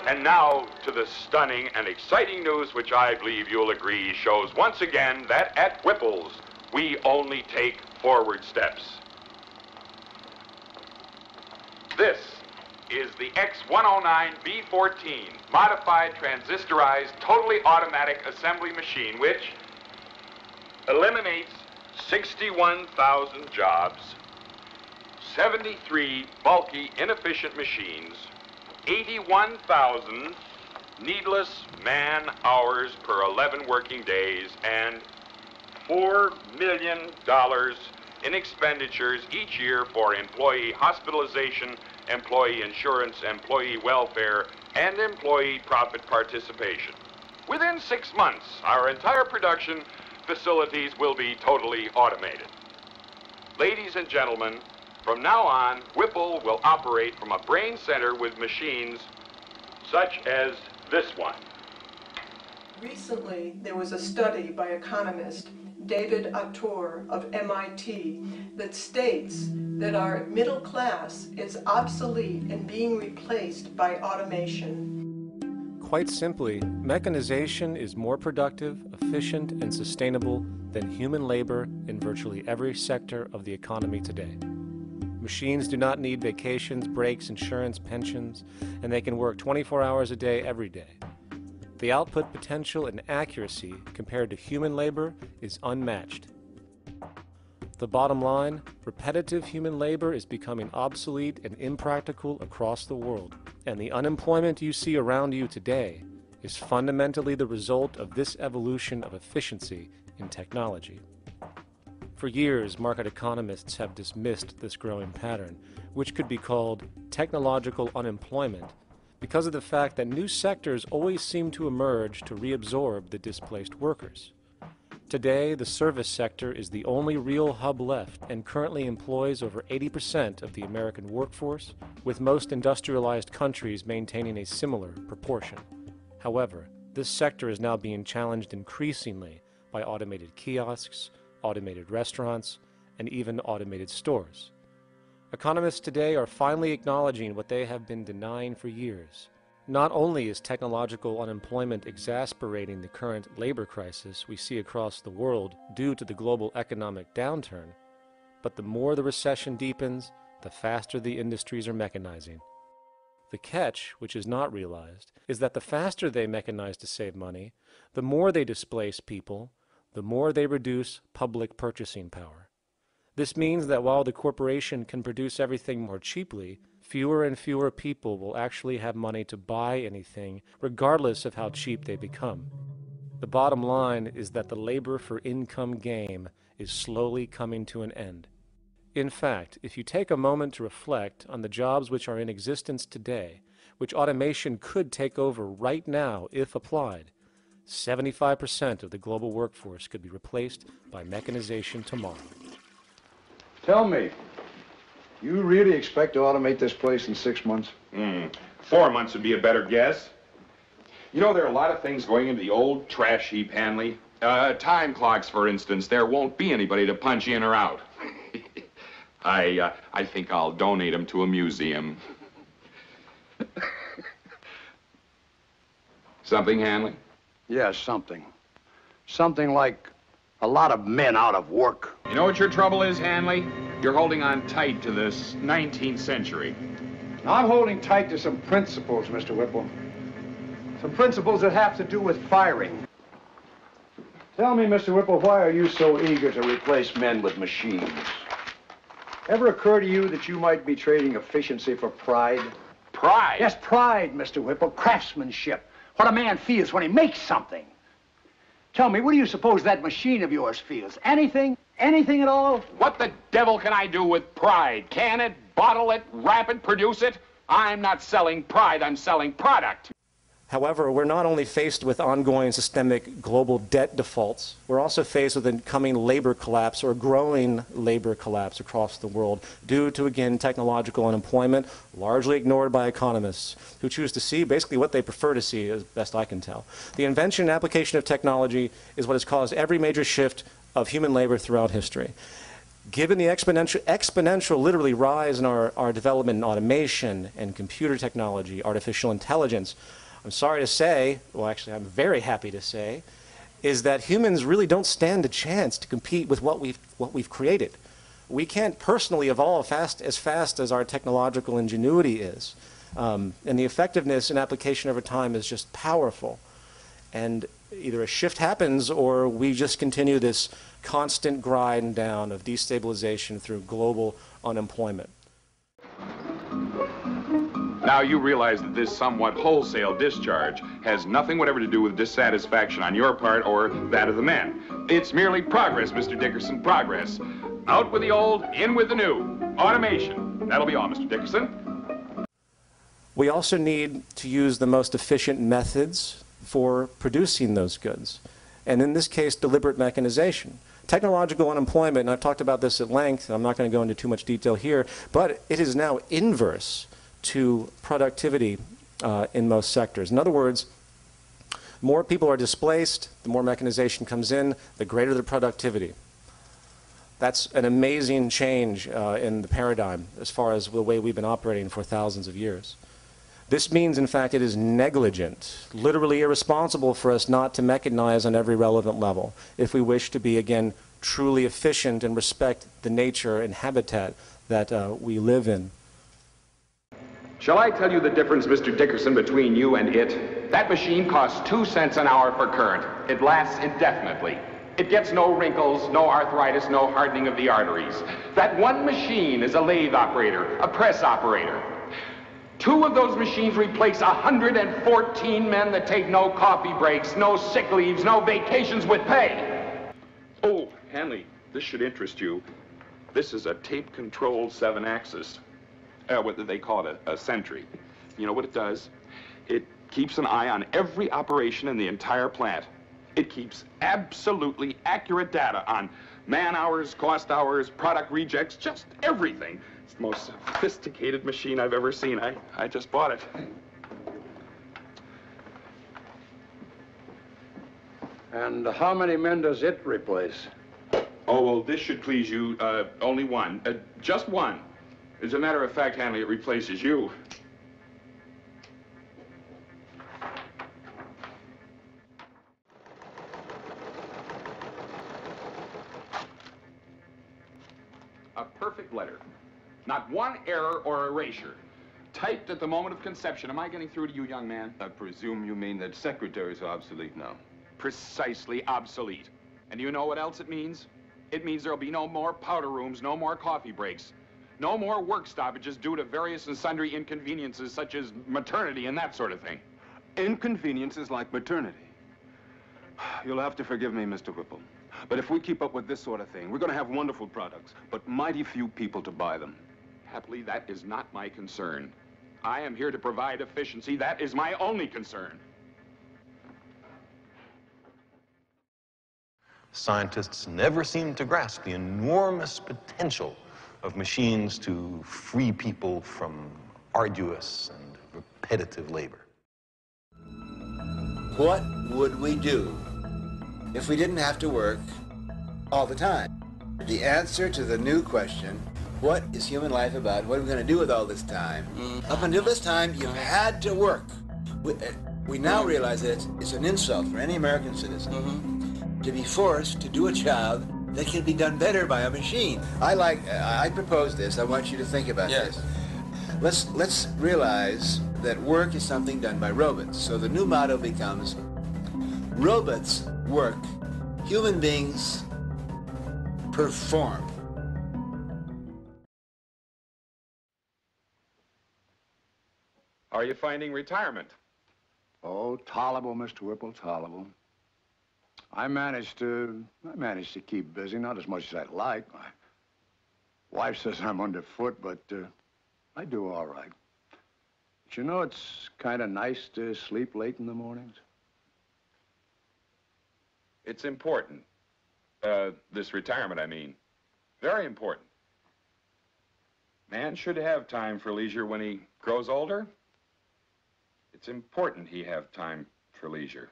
And now to the stunning and exciting news, which I believe you'll agree shows once again that at Whipple's, we only take forward steps. This is the X109B14 modified transistorized totally automatic assembly machine, which eliminates 61,000 jobs, 73 bulky, inefficient machines, 81,000 needless man-hours per 11 working days, and $4 million in expenditures each year for employee hospitalization, employee insurance, employee welfare, and employee profit participation. Within 6 months, our entire production facilities will be totally automated. Ladies and gentlemen, from now on, Whipple will operate from a brain center with machines such as this one. Recently, there was a study by economist David Autor of MIT that states that our middle class is obsolete and being replaced by automation. Quite simply, mechanization is more productive, efficient, and sustainable than human labor in virtually every sector of the economy today. Machines do not need vacations, breaks, insurance, pensions, and they can work 24 hours a day every day. The output potential and accuracy compared to human labor is unmatched. The bottom line, repetitive human labor is becoming obsolete and impractical across the world, and the unemployment you see around you today is fundamentally the result of this evolution of efficiency in technology. For years, market economists have dismissed this growing pattern, which could be called technological unemployment, because of the fact that new sectors always seem to emerge to reabsorb the displaced workers. Today, the service sector is the only real hub left and currently employs over 80% of the American workforce, with most industrialized countries maintaining a similar proportion. However, this sector is now being challenged increasingly by automated kiosks, automated restaurants, and even automated stores. Economists today are finally acknowledging what they have been denying for years. Not only is technological unemployment exacerbating the current labor crisis we see across the world due to the global economic downturn, but the more the recession deepens, the faster the industries are mechanizing. The catch, which is not realized, is that the faster they mechanize to save money, the more they displace people, the more they reduce public purchasing power. This means that while the corporation can produce everything more cheaply, fewer and fewer people will actually have money to buy anything, regardless of how cheap they become. The bottom line is that the labor for income game is slowly coming to an end. In fact, if you take a moment to reflect on the jobs which are in existence today, which automation could take over right now if applied, 75% of the global workforce could be replaced by mechanization tomorrow. Tell me, you really expect to automate this place in 6 months? 4 months would be a better guess. You know, there are a lot of things going into the old trash heap, Hanley. Time clocks, for instance. There won't be anybody to punch in or out. I think I'll donate them to a museum. Something, Hanley? Yes, something. Something like a lot of men out of work. You know what your trouble is, Hanley? You're holding on tight to this 19th century. I'm holding tight to some principles, Mr. Whipple. Some principles that have to do with firing. Tell me, Mr. Whipple, why are you so eager to replace men with machines? Ever occur to you that you might be trading efficiency for pride? Pride? Yes, pride, Mr. Whipple. Craftsmanship. What a man feels when he makes something. Tell me, what do you suppose that machine of yours feels? Anything? Anything at all? What the devil can I do with pride? Can it, bottle it, wrap it, produce it? I'm not selling pride, I'm selling product. However, we're not only faced with ongoing systemic global debt defaults, we're also faced with an coming labor collapse or growing labor collapse across the world due to, again, technological unemployment, largely ignored by economists who choose to see basically what they prefer to see, as best I can tell. The invention and application of technology is what has caused every major shift of human labor throughout history. Given the exponential literally rise in our development in automation and computer technology, artificial intelligence, I'm sorry to say, well actually I'm very happy to say, is that humans really don't stand a chance to compete with what we've created. We can't personally evolve as fast as our technological ingenuity is. And the effectiveness and application over time is just powerful. And either a shift happens or we just continue this constant grind down of destabilization through global unemployment. Now you realize that this somewhat wholesale discharge has nothing whatever to do with dissatisfaction on your part or that of the men. It's merely progress, Mr. Dickerson, progress. Out with the old, in with the new. Automation. That'll be all, Mr. Dickerson. We also need to use the most efficient methods for producing those goods. And in this case, deliberate mechanization. Technological unemployment, and I've talked about this at length, I'm not going to go into too much detail here, but it is now inverse to productivity in most sectors. In other words, more people are displaced, the more mechanization comes in, the greater the productivity. That's an amazing change in the paradigm as far as the way we've been operating for thousands of years. This means, in fact, it is negligent, literally irresponsible for us not to mechanize on every relevant level if we wish to be, again, truly efficient and respect the nature and habitat that we live in. Shall I tell you the difference, Mr. Dickerson, between you and it? That machine costs 2 cents an hour for current. It lasts indefinitely. It gets no wrinkles, no arthritis, no hardening of the arteries. That one machine is a lathe operator, a press operator. 2 of those machines replace 114 men that take no coffee breaks, no sick leaves, no vacations with pay. Oh, Hanley, this should interest you. This is a tape-controlled 7-axis. What they call it, a sentry. You know what it does? It keeps an eye on every operation in the entire plant. It keeps absolutely accurate data on man hours, cost hours, product rejects, just everything. It's the most sophisticated machine I've ever seen. I just bought it. And how many men does it replace? Oh, well, this should please you. Only one. Just one. As a matter of fact, Hanley, it replaces you. A perfect letter. Not one error or erasure. Typed at the moment of conception. Am I getting through to you, young man? I presume you mean that secretaries are obsolete now. Precisely obsolete. And do you know what else it means? It means there'll be no more powder rooms, no more coffee breaks. No more work stoppages due to various and sundry inconveniences such as maternity and that sort of thing. Inconveniences like maternity. You'll have to forgive me, Mr. Whipple. But if we keep up with this sort of thing, we're going to have wonderful products, but mighty few people to buy them. Happily, that is not my concern. I am here to provide efficiency. That is my only concern. Scientists never seem to grasp the enormous potential of machines to free people from arduous and repetitive labor. What would we do if we didn't have to work all the time? The answer to the new question, what is human life about? What are we going to do with all this time? Up until this time, you had to work. We now realize that it's an insult for any American citizen to be forced to do a job that can be done better by a machine. I propose this. I want you to think about this. Let's realize that work is something done by robots. So the new motto becomes, robots work, human beings perform. How are you finding retirement? Oh, tolerable, Mr. Whipple, tolerable. I managed to keep busy, not as much as I'd like. My wife says I'm underfoot, but I do all right. But you know, it's kind of nice to sleep late in the mornings. It's important. This retirement, I mean. Very important. Man should have time for leisure when he grows older. It's important he have time for leisure.